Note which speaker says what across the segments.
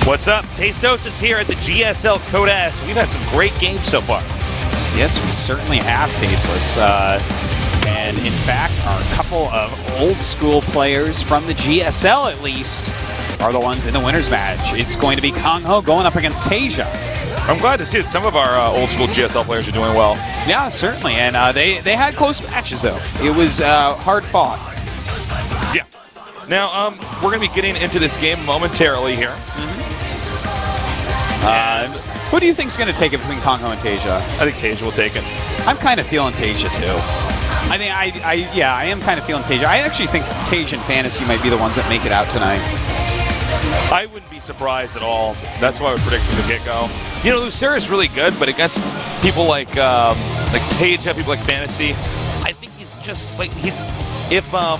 Speaker 1: What's up? Tastosis here at the GSL Korea. We've had some great games so far.
Speaker 2: Yes, we certainly have, Tasteless. And in fact, our couple of old school players from the GSL, at least, are the ones in the winner's match. It's going to be KangHo going up against TaeJa.
Speaker 1: I'm glad to see that some of our old school GSL players are doing well.
Speaker 2: Yeah, certainly. And they had close matches, though. It was hard fought.
Speaker 1: Yeah. Now, we're going to be getting into this game momentarily here.
Speaker 2: Who do you think is going to take it between KangHo and TaeJa?
Speaker 1: I think TaeJa will take it.
Speaker 2: I'm kind of feeling TaeJa, too. I think I am kind of feeling TaeJa. I actually think TaeJa and Fantasy might be the ones that make it out tonight.
Speaker 1: I wouldn't be surprised at all. That's what I would predict from the get-go. You know, Lucera is really good, but against people like TaeJa, people like Fantasy, I think he's just like how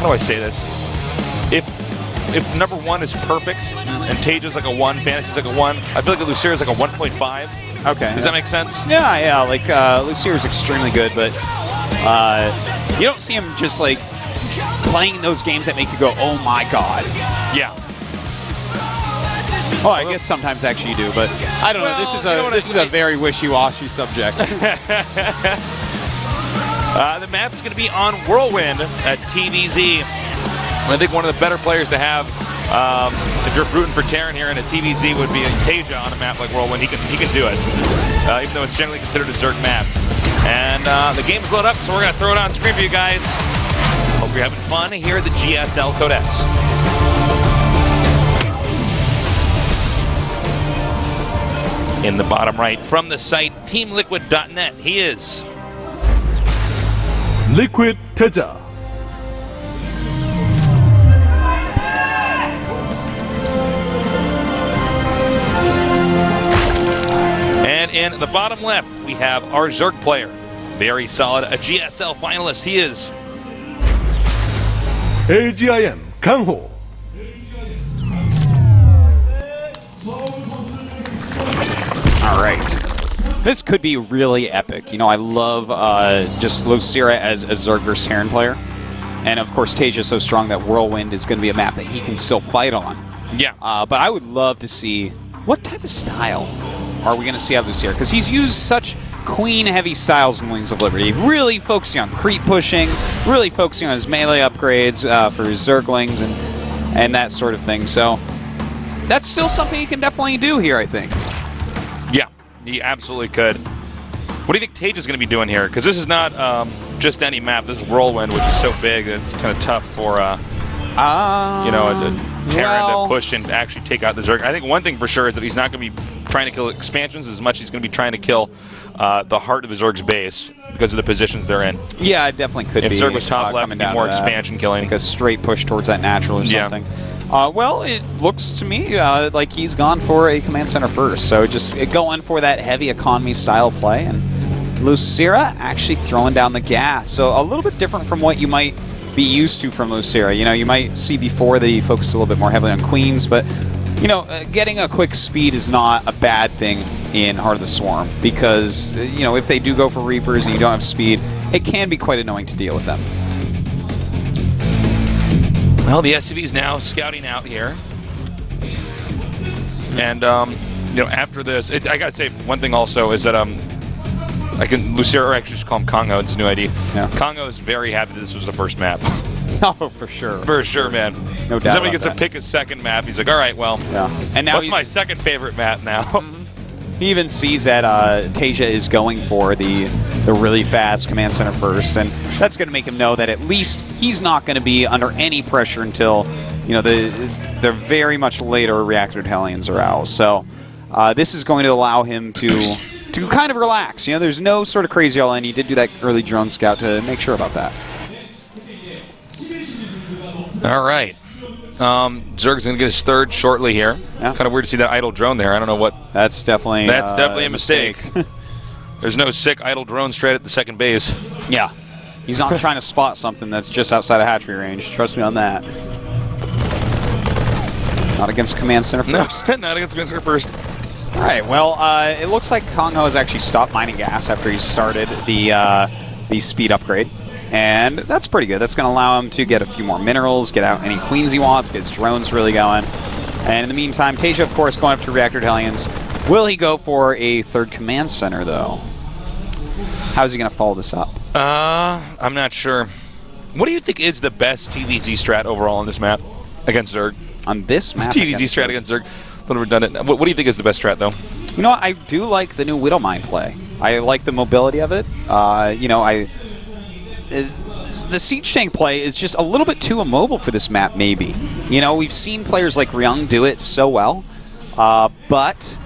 Speaker 1: do I say this? If number one is perfect and TaeJa's like a 1, Fantasy's like a 1, I feel like Lucera's like a 1.5.
Speaker 2: Okay.
Speaker 1: Does that make sense?
Speaker 2: Yeah. Like Lucera's extremely good, but you don't see him just like playing those games that make you go, "Oh my god."
Speaker 1: Yeah.
Speaker 2: Oh, I guess sometimes actually you do, but I don't know. This is a very wishy-washy subject.
Speaker 1: The map's going to be on Whirlwind at TVZ. I think one of the better players to have, if you're rooting for Terran here in a TVZ, would be TaeJa on a map like Whirlwind. He can do it, even though it's generally considered a Zerg map. And the game's loaded up, so we're going to throw it on screen for you guys. Hope you're having fun here at the GSL Korea. In the bottom right, from the site teamliquid.net, he is
Speaker 3: Liquid TaeJa.
Speaker 1: And in the bottom left, we have our Zerg player. Very solid, a GSL finalist. He is
Speaker 3: LGIM KangHo.
Speaker 2: All right. This could be really epic. You know, I love just Lucera as a Zerg versus Terran player. And of course, TaeJa is so strong that Whirlwind is going to be a map that he can still fight on.
Speaker 1: Yeah.
Speaker 2: But I would love to see what type of style are we going to see out of Lucera? Because he's used such queen-heavy styles in Wings of Liberty. Really focusing on creep pushing, really focusing on his melee upgrades for his Zerglings and that sort of thing. So that's still something he can definitely do here, I think.
Speaker 1: Yeah, he absolutely could. What do you think TaeJa's going to be doing here? Because this is not just any map. This is Whirlwind, which is so big that it's kind of tough for a Terran to push and actually take out the Zerg. I think one thing for sure is that he's not going to be trying to kill expansions as much as he's going to be trying to kill the heart of the Zerg's base because of the positions they're in.
Speaker 2: Yeah, it definitely could be.
Speaker 1: If Zerg was top left, it'd be more expansion killing.
Speaker 2: Like a straight push towards that natural or something. Well, it looks to me like he's gone for a command center first. So just going for that heavy economy style play. And Lucera actually throwing down the gas. So a little bit different from what you might be used to from Lucera. You know, you might see before that he focused a little bit more heavily on queens, but you know, getting a quick speed is not a bad thing in Heart of the Swarm because, you know, if they do go for Reapers and you don't have speed, it can be quite annoying to deal with them.
Speaker 1: Well, the SCV's now scouting out here. And, you know, after this, I gotta say, one thing also is that, Lucera, or actually just call him KangHo, it's his new ID. Yeah. KangHo is very happy that this was the first map.
Speaker 2: Oh, for sure.
Speaker 1: For sure, man.
Speaker 2: No doubt.
Speaker 1: Somebody gets to pick a second map. He's like, all right, well,
Speaker 2: and now
Speaker 1: what's my second favorite map now?
Speaker 2: He even sees that TaeJa is going for the really fast command center first, and that's going to make him know that at least he's not going to be under any pressure until, you know, the very much later reactor Hellions are out. So this is going to allow him to kind of relax. You know, there's no sort of crazy all in. He did do that early drone scout to make sure about that.
Speaker 1: All right. Zerg's going to get his third shortly here.
Speaker 2: Yeah.
Speaker 1: Kind of weird to see that idle drone there. I don't know what...
Speaker 2: That's definitely
Speaker 1: a mistake. There's no sick idle drone straight at the second base.
Speaker 2: Yeah. He's not trying to spot something that's just outside of hatchery range. Trust me on that. Not against command center first.
Speaker 1: No, not against command center first.
Speaker 2: All right, well, it looks like KangHo has actually stopped mining gas after he started the speed upgrade. And that's pretty good. That's going to allow him to get a few more minerals, get out any queens he wants, get his drones really going. And in the meantime, TaeJa, of course, going up to Reactor Hellions. Will he go for a third command center, though? How's he going to follow this up?
Speaker 1: I'm not sure. What do you think is the best TVZ strat overall on this map against Zerg?
Speaker 2: On this map?
Speaker 1: TVZ strat against Zerg. A little redundant. What do you think is the best strat, though?
Speaker 2: You know what? I do like the new Widowmine play. I like the mobility of it. You know, the siege tank play is just a little bit too immobile for this map, maybe. You know, we've seen players like Ryung do it so well, but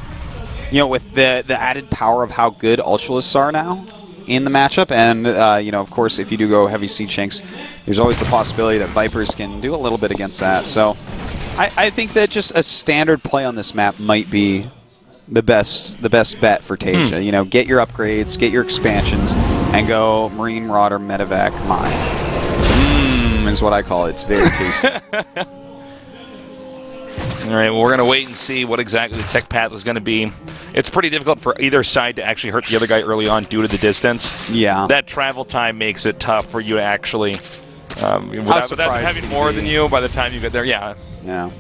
Speaker 2: you know, with the added power of how good Ultralists are now in the matchup, and you know, of course, if you do go heavy siege tanks, there's always the possibility that Vipers can do a little bit against that. So I think that just a standard play on this map might be the best bet for TaeJa. You know, get your upgrades, get your expansions, and go Marine Marauder Medevac Mine. Is what I call it. It's very tasty.
Speaker 1: All right, well, we're going to wait and see what exactly the tech path is going to be. It's pretty difficult for either side to actually hurt the other guy early on due to the distance.
Speaker 2: Yeah.
Speaker 1: That travel time makes it tough for you to actually, without having more than you by the time you get there. Yeah.
Speaker 2: Yeah.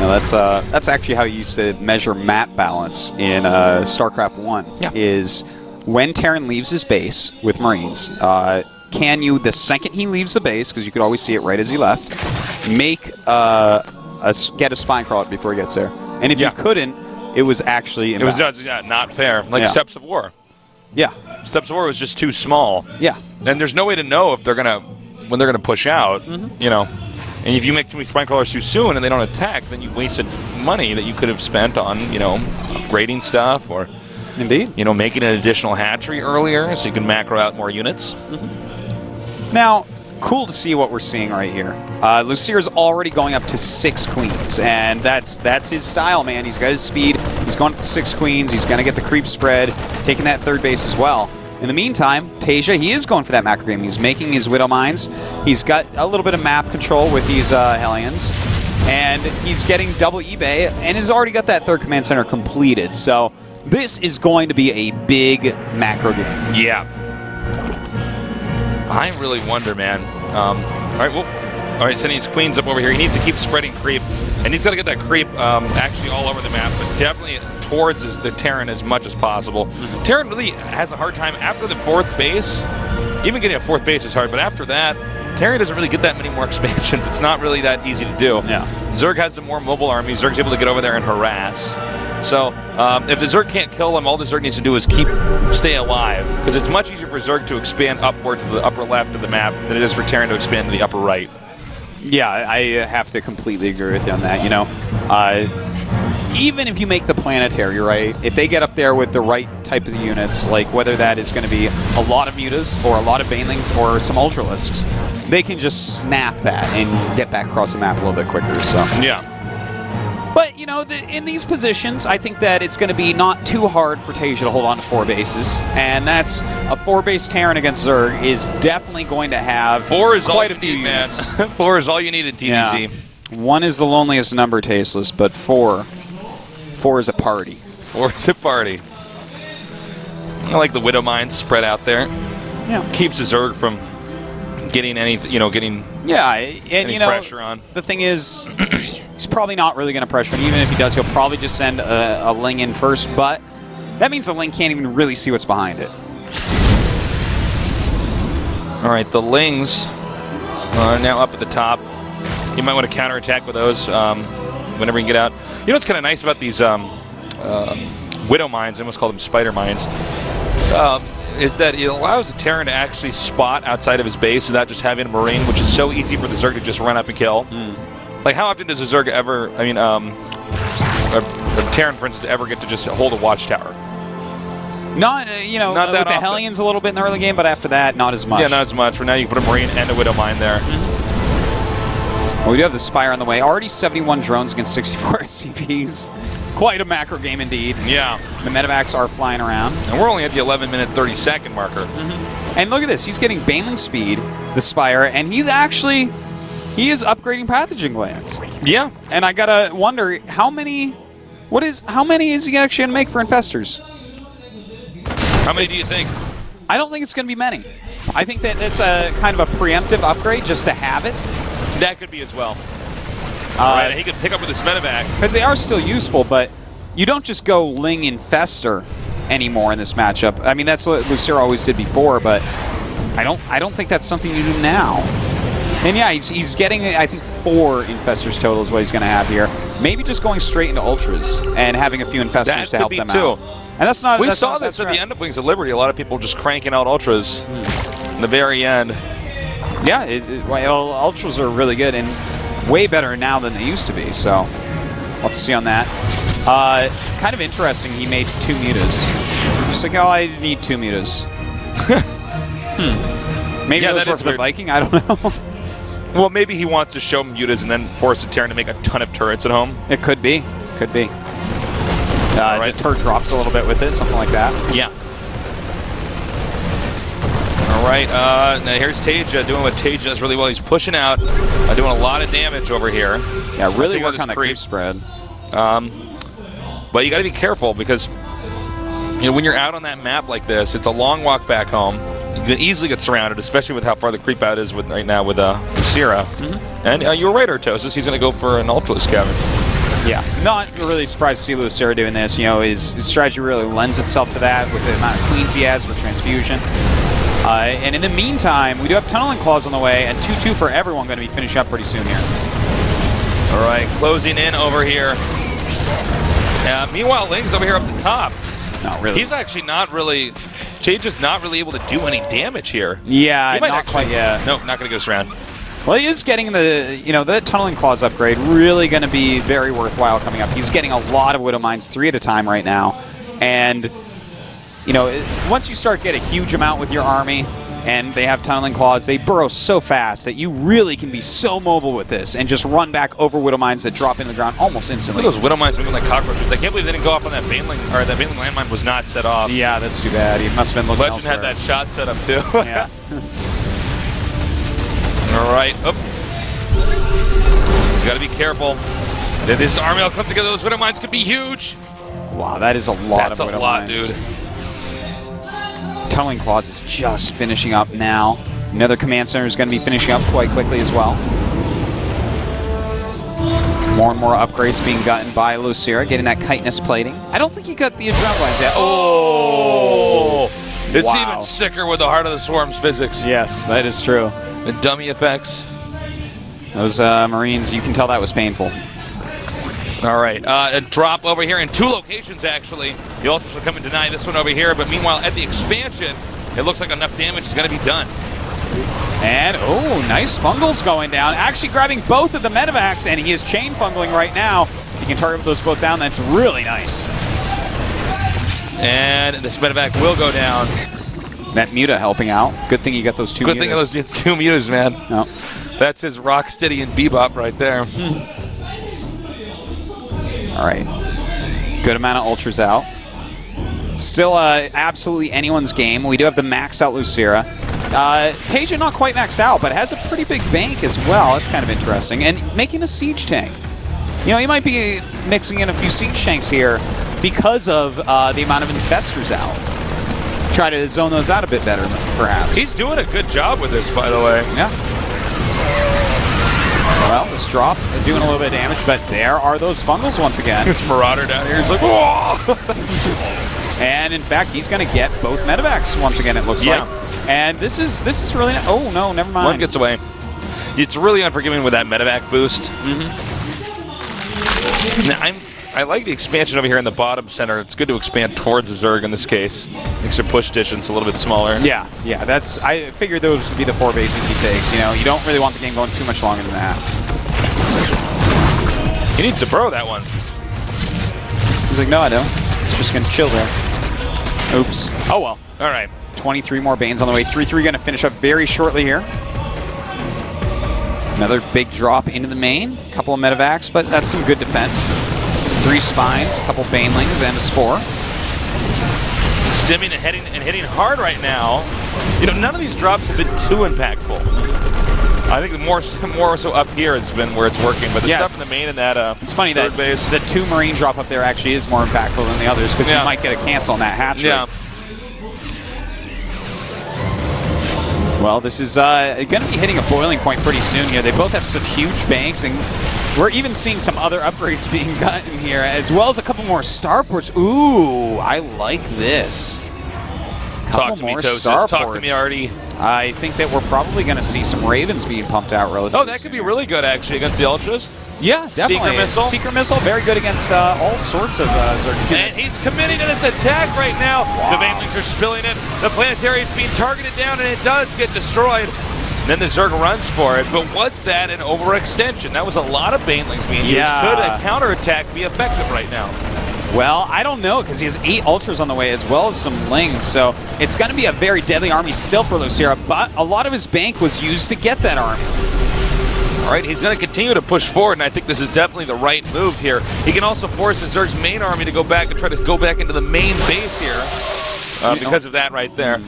Speaker 2: No, that's actually how you used to measure map balance in StarCraft 1.
Speaker 1: Yeah.
Speaker 2: Is when Terran leaves his base with Marines, can you, the second he leaves the base, because you could always see it right as he left, get a spine crawl before he gets there? And if you couldn't, it was actually imbalanced.
Speaker 1: It was not fair. Like Steps of War.
Speaker 2: Yeah.
Speaker 1: Steps of War was just too small.
Speaker 2: Yeah.
Speaker 1: And there's no way to know if when they're gonna push out. You know. And if you make too many spine crawlers too soon and they don't attack, then you've wasted money that you could have spent on, you know, upgrading stuff or,
Speaker 2: indeed,
Speaker 1: you know, making an additional hatchery earlier so you can macro out more units.
Speaker 2: Now, cool to see what we're seeing right here. Lucier's already going up to 6 queens, and that's his style, man. He's got his speed. He's going up to 6 queens. He's going to get the creep spread, taking that third base as well. In the meantime, TaeJa, he is going for that macro game. He's making his Widow Mines. He's got a little bit of map control with these Hellions. And he's getting double eBay and has already got that third command center completed. So this is going to be a big macro game.
Speaker 1: Yeah. I really wonder, man. All right, sending his queens up over here. He needs to keep spreading creep. And he's got to get that creep actually all over the map, but definitely towards the Terran as much as possible. Terran really has a hard time after the 4th base. Even getting a 4th base is hard, but after that, Terran doesn't really get that many more expansions. It's not really that easy to do.
Speaker 2: Yeah.
Speaker 1: Zerg has the more mobile army. Zerg's able to get over there and harass. So if the Zerg can't kill him, all the Zerg needs to do is stay alive, because it's much easier for Zerg to expand upward to the upper left of the map than it is for Terran to expand to the upper right.
Speaker 2: Yeah, I have to completely agree with you on that. You know, even if you make the planetary, right, if they get up there with the right type of units, like whether that is going to be a lot of mutas or a lot of banelings or some ultralisks, they can just snap that and get back across the map a little bit quicker. So
Speaker 1: yeah.
Speaker 2: But, you know, in these positions, I think that it's going to be not too hard for TaeJa to hold on to 4 bases. And that's a 4-base Terran against Zerg is definitely going to have
Speaker 1: 4 is
Speaker 2: quite
Speaker 1: all
Speaker 2: a few
Speaker 1: you need,
Speaker 2: units.
Speaker 1: man. 4 is all you need in TVZ.
Speaker 2: Yeah. 1 is the loneliest number, Tasteless, but 4 is a party.
Speaker 1: 4 is a party. I like the Widow Mines spread out there.
Speaker 2: Yeah.
Speaker 1: Keeps the Zerg from getting any, any pressure on.
Speaker 2: The thing is, he's probably not really going to pressure him. Even if he does, he'll probably just send a Ling in first, but that means the Ling can't even really see what's behind it.
Speaker 1: All right, the Lings are now up at the top. You might want to counterattack with those whenever you can get out. You know what's kind of nice about these Widow Mines, I almost call them Spider Mines, is that it allows the Terran to actually spot outside of his base without just having a Marine, which is so easy for the Zerg to just run up and kill. Like, how often does a Zerg ever, a Terran, for instance, ever get to just hold a watchtower?
Speaker 2: Not,
Speaker 1: not that
Speaker 2: with the
Speaker 1: often.
Speaker 2: Hellions a little bit in the early game, but after that, not as much.
Speaker 1: Yeah, not as much. For now, you can put a Marine and a Widow Mine there.
Speaker 2: Well, we do have the Spire on the way. Already 71 drones against 64 SCVs. Quite a macro game indeed.
Speaker 1: Yeah.
Speaker 2: The medevacs are flying around.
Speaker 1: And we're only at the 11-minute, 30-second marker.
Speaker 2: And look at this. He's getting Baneling speed, the Spire, and he is upgrading pathogen glands.
Speaker 1: Yeah.
Speaker 2: And I gotta wonder, how many is he actually gonna make for infestors?
Speaker 1: How many do you think?
Speaker 2: I don't think it's gonna be many. I think that it's a kind of a preemptive upgrade just to have it.
Speaker 1: That could be as well. Right, and he can pick up with his medevac.
Speaker 2: Because they are still useful, but you don't just go Ling Infester anymore in this matchup. I mean, that's what Lucero always did before, but I don't think that's something you do now. And yeah, he's getting, I think, 4 Infestors total is what he's going to have here. Maybe just going straight into Ultras and having a few Infestors to help them out. And that's not.
Speaker 1: We saw this at the end of Wings of Liberty. A lot of people just cranking out Ultras in the very end.
Speaker 2: Yeah, well, Ultras are really good and way better now than they used to be. So we'll have to see on that. Kind of interesting. He made 2 mutas. Just like, oh, I need 2 mutas. Maybe those were for the Viking. I don't know.
Speaker 1: Well, maybe he wants to show mutas and then force a Terran to make a ton of turrets at home.
Speaker 2: It could be. Could be. The turret drops a little bit with it, something like that.
Speaker 1: Yeah. All right. Now here's TaeJa doing what TaeJa does really well. He's pushing out, doing a lot of damage over here.
Speaker 2: Yeah, really work on the creep spread.
Speaker 1: But you got to be careful because when you're out on that map like this, it's a long walk back home. You can easily get surrounded, especially with how far the creep out is right now with Lucera. And you were right, Artosis. He's going to go for an Ultra Scavenge.
Speaker 2: Yeah, not really surprised to see Lucera doing this. You know, his strategy really lends itself to that with the amount of queens he has for transfusion. And in the meantime, we do have Tunneling Claws on the way, and 2-2 for everyone going to be finishing up pretty soon here.
Speaker 1: All right, closing in over here. Meanwhile, Ling's over here up the top.
Speaker 2: Not really.
Speaker 1: He's actually not really... TaeJa's not really able to do any damage here.
Speaker 2: Yeah, not quite yet.
Speaker 1: Nope, not going to get us around.
Speaker 2: Well, he is getting the Tunneling Claws upgrade, really going to be very worthwhile coming up. He's getting a lot of Widow Mines, 3 at a time right now. And, once you start getting a huge amount with your army, and they have Tunneling Claws, they burrow so fast that you really can be so mobile with this and just run back over Widow Mines that drop in the ground almost instantly.
Speaker 1: Look at those Widow Mines moving like cockroaches. I can't believe they didn't go off on that Baneling, or that Baneling landmine was not set off.
Speaker 2: Yeah, that's too bad. He must have been looking
Speaker 1: elsewhere. Legend had that shot set up too.
Speaker 2: Yeah.
Speaker 1: All right. Up. He's got to be careful. This army will come together. Those Widow Mines could be huge.
Speaker 2: Wow, that is a lot of Widow Mines.
Speaker 1: That's a lot, dude.
Speaker 2: Tunneling Claws is just finishing up now. Another command center is going to be finishing up quite quickly as well. More and more upgrades being gotten by Lucera, getting that chitinous plating. I don't think he got the adrenalines yet.
Speaker 1: Oh! It's even sicker with the Heart of the Swarm's physics.
Speaker 2: Yes, that is true.
Speaker 1: The dummy effects.
Speaker 2: Those Marines, you can tell that was painful.
Speaker 1: All right, a drop over here in 2 locations, actually. The Ultras are coming to deny this one over here, but meanwhile, at the expansion, it looks like enough damage is going to be done.
Speaker 2: And, oh, nice fungals going down. Actually grabbing both of the medevacs, and he is chain fungling right now. He can target those both down. That's really nice.
Speaker 1: And this medevac will go down.
Speaker 2: That Muta helping out. Good thing you got those 2 mutas.
Speaker 1: Good thing those 2 mutas, man.
Speaker 2: No.
Speaker 1: That's his Rocksteady and Bebop right there.
Speaker 2: All right. Good amount of Ultras out. Still absolutely anyone's game. We do have the maxed out Lucera. TaeJa not quite maxed out, but has a pretty big bank as well. That's kind of interesting. And making a siege tank. He might be mixing in a few siege tanks here because of the amount of Infestors out. Try to zone those out a bit better, perhaps.
Speaker 1: He's doing a good job with this, by the way.
Speaker 2: Yeah. Well, this drop doing a little bit of damage, but there are those fungals once again.
Speaker 1: This Marauder down here is like, whoa!
Speaker 2: And in fact, he's going to get both medevacs once again, it looks like. And this is really not, oh no, never mind.
Speaker 1: One gets away. It's really unforgiving with that medevac boost. Now, I like the expansion over here in the bottom center. It's good to expand towards the Zerg in this case. Makes your push distance a little bit smaller.
Speaker 2: Yeah, I figured those would be the 4 bases he takes. You don't really want the game going too much longer than that.
Speaker 1: He needs to burrow that one.
Speaker 2: He's like, no, I don't. He's just going to chill there. Oops. Oh, well.
Speaker 1: All right.
Speaker 2: 23 more Banes on the way. 3-3 going to finish up very shortly here. Another big drop into the main. A couple of medevacs, but that's some good defense. 3 spines, a couple Banelings, and a Spore.
Speaker 1: Stimming and hitting hard right now. None of these drops have been too impactful. I think more so up here has been where it's working, but the stuff in the main and that
Speaker 2: it's funny that base. The 2 Marine drop up there actually is more impactful than the others because you might get a cancel on that hatchery.
Speaker 1: Yeah.
Speaker 2: Well, this is going to be hitting a boiling point pretty soon here. They both have some huge banks, and we're even seeing some other upgrades being gotten here, as well as a couple more starports. Ooh, I like this.
Speaker 1: Talk to me, Toast. Talk to me, Artie.
Speaker 2: I think that we're probably going to see some Ravens being pumped out relatively
Speaker 1: Oh, that could be really good, actually, against the Ultras.
Speaker 2: Yeah, definitely.
Speaker 1: Secret Missile.
Speaker 2: Secret Missile, very good against all sorts of Zerg.
Speaker 1: And he's committing to this attack right now. Wow. The Banelings are spilling it. The planetary is being targeted down, and it does get destroyed. And then the Zerg runs for it. But was that an overextension? That was a lot of Banelings being used. Could a counterattack be effective right now?
Speaker 2: Well, I don't know, because he has 8 Ultras on the way, as well as some Lings, so it's going to be a very deadly army still for Lucira, but a lot of his bank was used to get that army.
Speaker 1: All right, he's going to continue to push forward, and I think this is definitely the right move here. He can also force the Zerg's main army to go back and try to go back into the main base here because of that right there.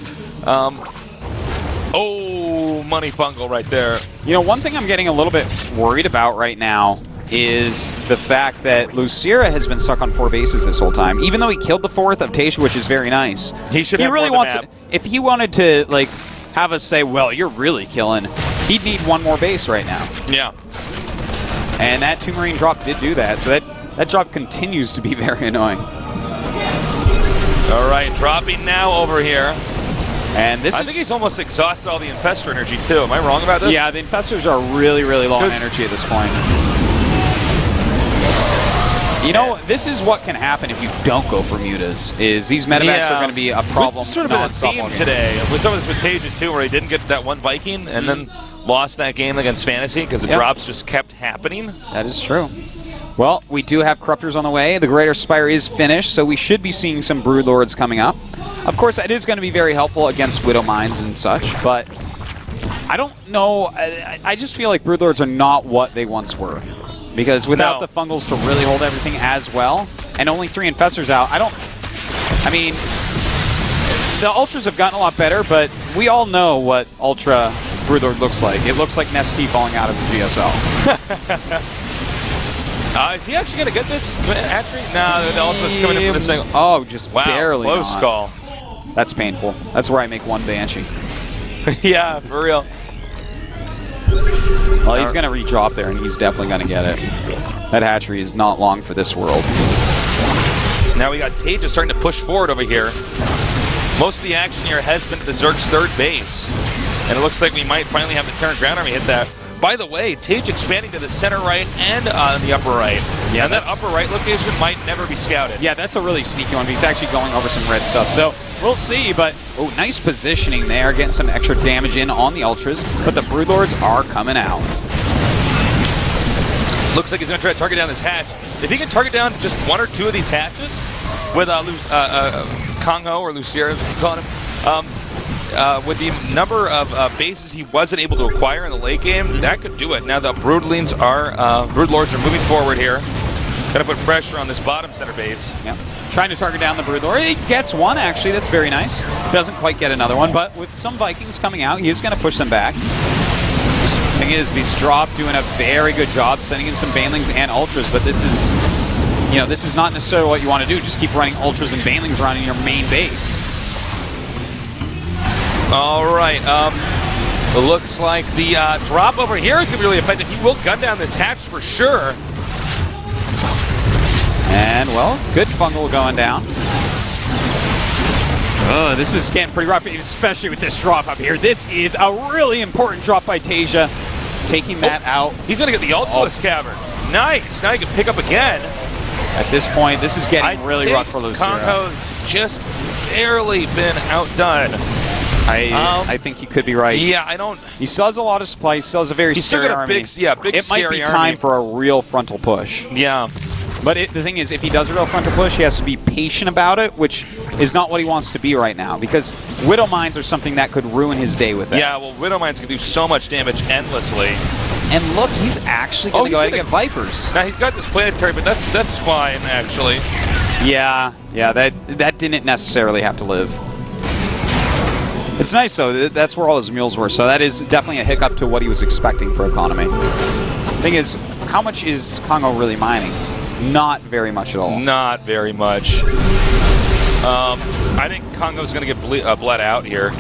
Speaker 1: Oh, money fungal right there.
Speaker 2: You know, one thing I'm getting a little bit worried about right now is the fact that Lucira has been stuck on 4 bases this whole time. Even though he killed the 4th of TaeJa, which is very nice.
Speaker 1: He should
Speaker 2: he
Speaker 1: have
Speaker 2: really
Speaker 1: more
Speaker 2: wants it. If he wanted to, like, have us say, well, you're really killing, he'd need 1 more base right now.
Speaker 1: Yeah.
Speaker 2: And that 2 Marine drop did do that, so that drop continues to be very annoying.
Speaker 1: All right, dropping now over here.
Speaker 2: And this
Speaker 1: I think he's almost exhausted all the Infestor energy, too. Am I wrong about this?
Speaker 2: Yeah, the Infestors are really, really low on energy at this point. You know, this is what can happen if you don't go for mutas, is these medevacs are going to be a problem.
Speaker 1: It's sort of been a theme today. With some of this with TaeJa, too, where he didn't get that 1 Viking and then lost that game against Fantasy because the drops just kept happening.
Speaker 2: That is true. Well, we do have Corruptors on the way. The Greater Spire is finished, so we should be seeing some Broodlords coming up. Of course, that is going to be very helpful against Widow Mines and such, but I don't know. I just feel like Broodlords are not what they once were. Because without the Fungals to really hold everything as well, and only 3 Infestors out, I mean, the Ultras have gotten a lot better, but we all know what Ultra Broodlord looks like. It looks like Nestea falling out of the GSL.
Speaker 1: Is he actually going to get this hatchery? No, the Ultra's coming in for this thing.
Speaker 2: Oh, just barely.
Speaker 1: Close call.
Speaker 2: That's painful. That's where I make 1 Banshee.
Speaker 1: Yeah, for real.
Speaker 2: Well, he's going to re-drop there, and he's definitely going to get it. That hatchery is not long for this world.
Speaker 1: Now we got TaeJa starting to push forward over here. Most of the action here has been at the Zerg's 3rd base. And it looks like we might finally have the Terran ground army hit that. By the way, TaeJa expanding to the center right and on the upper right. Yeah, and that upper right location might never be scouted.
Speaker 2: Yeah, that's a really sneaky one. He's actually going over some red stuff. So we'll see, but nice positioning there, getting some extra damage in on the Ultras. But the Broodlords are coming out.
Speaker 1: Looks like he's going to try to target down this hatch. If he can target down just 1 or 2 of these hatches with KangHo or Lucira, as we call him, with the number of bases he wasn't able to acquire in the late game, that could do it. Now the Broodlords are moving forward here. Got to put pressure on this bottom center base.
Speaker 2: Yep. Trying to target down the Broodlord. He gets 1, actually. That's very nice. Doesn't quite get another one, but with some Vikings coming out, he is going to push them back. Thing is, this drop doing a very good job sending in some Banelings and Ultras, but this is, you know, this is not necessarily what you want to do. Just keep running Ultras and Banelings around in your main base.
Speaker 1: All right. It looks like the drop over here is going to be really effective. He will gun down this hatch for sure.
Speaker 2: And, well, good fungal going down. Oh, this is getting pretty rough, especially with this drop up here. This is a really important drop by TaeJa, taking that out.
Speaker 1: He's going to get the Ultimus Cavern. Nice. Now he can pick up again.
Speaker 2: At this point, this is getting really rough for Lucira.
Speaker 1: KangHo's just barely been outdone.
Speaker 2: I think he could be right.
Speaker 1: Yeah, I don't.
Speaker 2: He still has a lot of supply. He still has a very scary army.
Speaker 1: Big
Speaker 2: it might be time for a real frontal push.
Speaker 1: Yeah.
Speaker 2: But the thing is, if he does a real frontal push, he has to be patient about it, which is not what he wants to be right now, because Widow Mines are something that could ruin his day with it.
Speaker 1: Yeah, well, Widow Mines can do so much damage endlessly.
Speaker 2: And look, he's actually going to go ahead and get Vipers.
Speaker 1: Now, he's got this planetary, but that's fine, actually.
Speaker 2: Yeah, that didn't necessarily have to live. It's nice, though. That's where all his mules were, so that is definitely a hiccup to what he was expecting for economy. Thing is, how much is KangHo really mining? Not very much at all.
Speaker 1: Not very much. I think KangHo's going to get bled out here.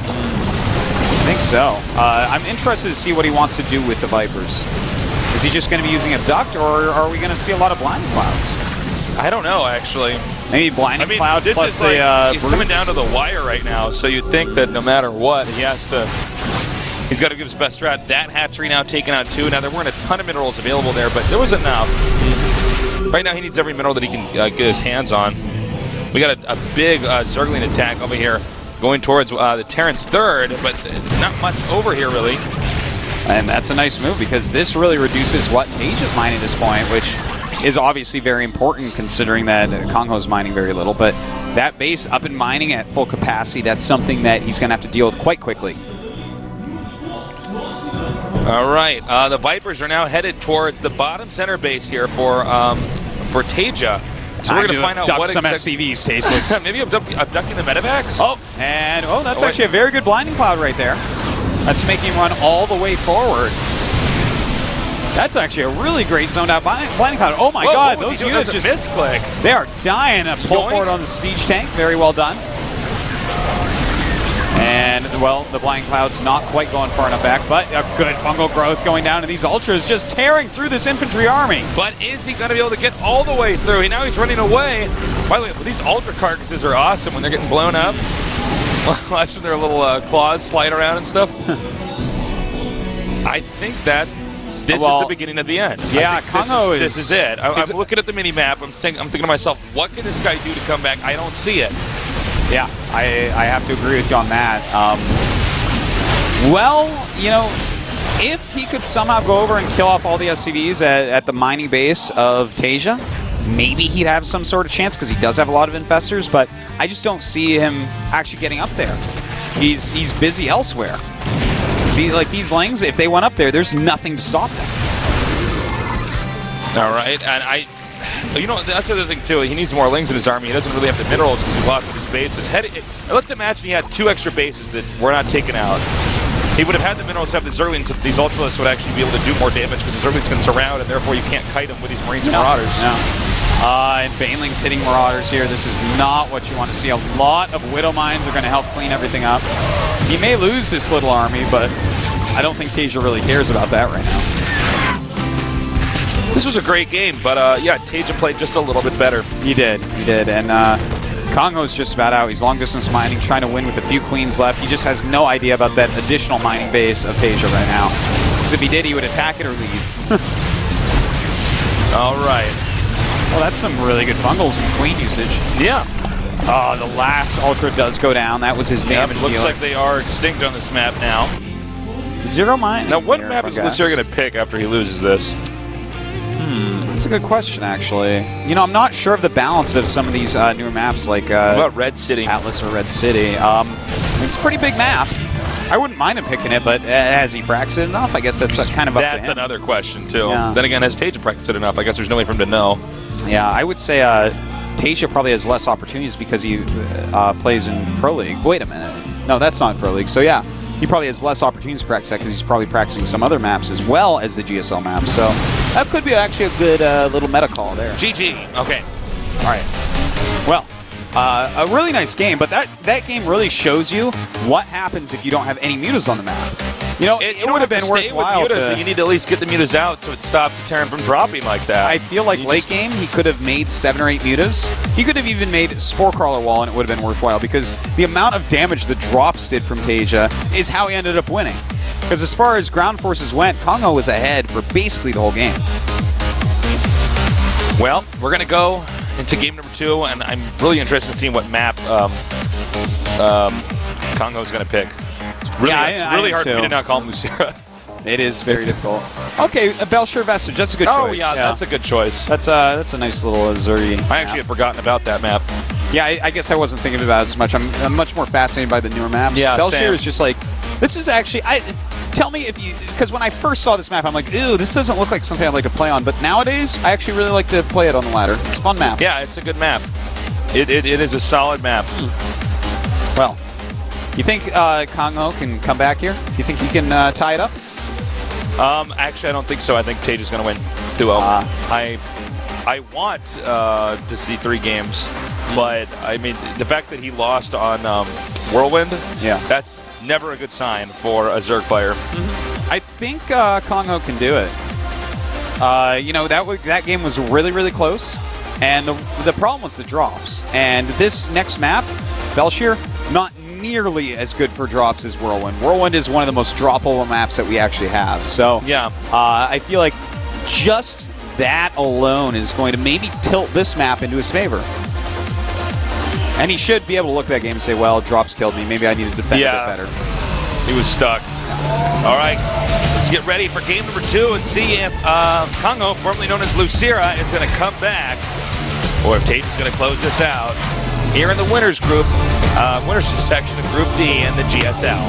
Speaker 2: I think so. I'm interested to see what he wants to do with the Vipers. Is he just going to be using Abduct, or are we going to see a lot of Blinding Clouds?
Speaker 1: I don't know, actually.
Speaker 2: Maybe Blinding Cloud
Speaker 1: this
Speaker 2: plus
Speaker 1: is
Speaker 2: the
Speaker 1: like, he's coming down to the wire right now, so you'd think that no matter what, he's got to give his best strat. That hatchery now taking out 2. Now, there weren't a ton of minerals available there, but there was enough. Right now, he needs every mineral that he can get his hands on. We got a big Zergling attack over here going towards the Terran's third, but not much over here, really.
Speaker 2: And that's a nice move, because this really reduces what TaeJa's mining at this point, which is obviously very important considering that KangHo's mining very little. But that base up and mining at full capacity, that's something that he's going to have to deal with quite quickly.
Speaker 1: All right, the Vipers are now headed towards the bottom center base here for TaeJa. So we're going to find out what
Speaker 2: some SCVs, Tasteless.
Speaker 1: Maybe abducting the medevacs?
Speaker 2: Oh, and that's actually a very good Blinding Cloud right there. That's making him run all the way forward. That's actually a really great zoned out Blinding Cloud. Oh my God, those units just
Speaker 1: misclick.
Speaker 2: They are dying. A pull forward on the siege tank. Very well done. And, well, the Blinding Cloud's not quite going far enough back, but a good fungal growth going down, and these Ultras just tearing through this infantry army.
Speaker 1: But is he going to be able to get all the way through? Now he's running away. By the way, these Ultra carcasses are awesome when they're getting blown up. Watching their little claws slide around and stuff. I think that this is the beginning of the end.
Speaker 2: Yeah, KangHo
Speaker 1: this is it. I'm looking at the mini map. I'm thinking to myself, what can this guy do to come back? I don't see it.
Speaker 2: Yeah, I have to agree with you on that. Well, you know, if he could somehow go over and kill off all the SCVs at the mining base of TaeJa, maybe he'd have some sort of chance, because he does have a lot of infestors, but I just don't see him actually getting up there. He's busy elsewhere. See, like these Lings, if they went up there, there's nothing to stop them.
Speaker 1: All right, and you know, that's the other thing too. He needs more Lings in his army. He doesn't really have the minerals because he lost his bases. Let's imagine he had 2 extra bases that were not taken out. He would have had the minerals to have the Zerglings. These Ultralists would actually be able to do more damage because the Zerglings can surround, and therefore you can't kite them with these Marines and Marauders.
Speaker 2: No. And Baneling's hitting Marauders here. This is not what you want to see. A lot of Widow Mines are going to help clean everything up. He may lose this little army, but I don't think TaeJa really cares about that right now.
Speaker 1: This was a great game, but yeah, TaeJa played just a little bit better.
Speaker 2: He did. And KangHo's just about out. He's long distance mining, trying to win with a few queens left. He just has no idea about that additional mining base of TaeJa right now. Because if he did, he would attack it or leave.
Speaker 1: All right.
Speaker 2: Well, that's some really good fungals and queen usage.
Speaker 1: Yeah.
Speaker 2: Oh, the last Ultra does go down. That was his damage
Speaker 1: Looks
Speaker 2: dealer.
Speaker 1: like they are extinct on this map now.
Speaker 2: 0 mining.
Speaker 1: Now, what map is Lucero going to pick after he loses this?
Speaker 2: That's a good question, actually. You know, I'm not sure of the balance of some of these newer maps, like
Speaker 1: what about Red City?
Speaker 2: Atlas or Red City. It's a pretty big map. I wouldn't mind him picking it, but has he practiced it enough? I guess that's kind of up to him.
Speaker 1: That's another question, too.
Speaker 2: Yeah.
Speaker 1: Then again, has TaeJa practiced it enough? I guess there's no way for him to know.
Speaker 2: Yeah, I would say TaeJa probably has less opportunities because he plays in Pro League. Wait a minute. No, that's not Pro League. So, yeah, he probably has less opportunities to practice that because he's probably practicing some other maps as well as the GSL maps. So that could be actually a good little meta call there.
Speaker 1: GG. Okay.
Speaker 2: All right. Well, a really nice game, but that game really shows you what happens if you don't have any mutas on the map. You know, it would have been worthwhile
Speaker 1: so you need to at least get the mutas out so it stops the Terran from dropping like that.
Speaker 2: I feel like late game, he could have made 7 or 8 mutas. He could have even made Spore Crawler Wall, and it would have been worthwhile, because the amount of damage the drops did from TaeJa is how he ended up winning. Because as far as ground forces went, KangHo was ahead for basically the whole game.
Speaker 1: Well, we're going to go into game number 2, and I'm really interested in seeing what map KangHo is going to pick. It's really hard for me to not call him Lucera.
Speaker 2: It is very difficult. Okay, Belshire Vestige, that's a good choice.
Speaker 1: Oh, yeah, that's a good choice.
Speaker 2: That's a nice little Azuri.
Speaker 1: I actually had forgotten about that map.
Speaker 2: Yeah, I guess I wasn't thinking about it as much. I'm much more fascinated by the newer maps.
Speaker 1: Yeah,
Speaker 2: Belshire is just like, this is actually, tell me if you, because when I first saw this map, I'm like, ooh, this doesn't look like something I'd like to play on. But nowadays, I actually really like to play it on the ladder. It's a fun map.
Speaker 1: Yeah, it's a good map. It is a solid map.
Speaker 2: Well, you think KangHo can come back here? You think he can tie it up?
Speaker 1: Actually, I don't think so. I think TaeJa's going to win 2-0. I want to see 3 games, but I mean, the fact that he lost on Whirlwind,
Speaker 2: yeah,
Speaker 1: that's never a good sign for a Zerg player.
Speaker 2: I think KangHo can do it. That game was really, really close, and the problem was the drops. And this next map, Belshir, not nearly as good for drops as Whirlwind. Whirlwind is one of the most droppable maps that we actually have. So
Speaker 1: yeah,
Speaker 2: I feel like just that alone is going to maybe tilt this map into his favor. And he should be able to look at that game and say, well, drops killed me. Maybe I need to defend a bit better.
Speaker 1: He was stuck. All right, let's get ready for game number 2 and see if KangHo, formerly known as Lucira, is going to come back, or if TaeJa's going to close this out here in the winners group, winners section of Group D in the GSL.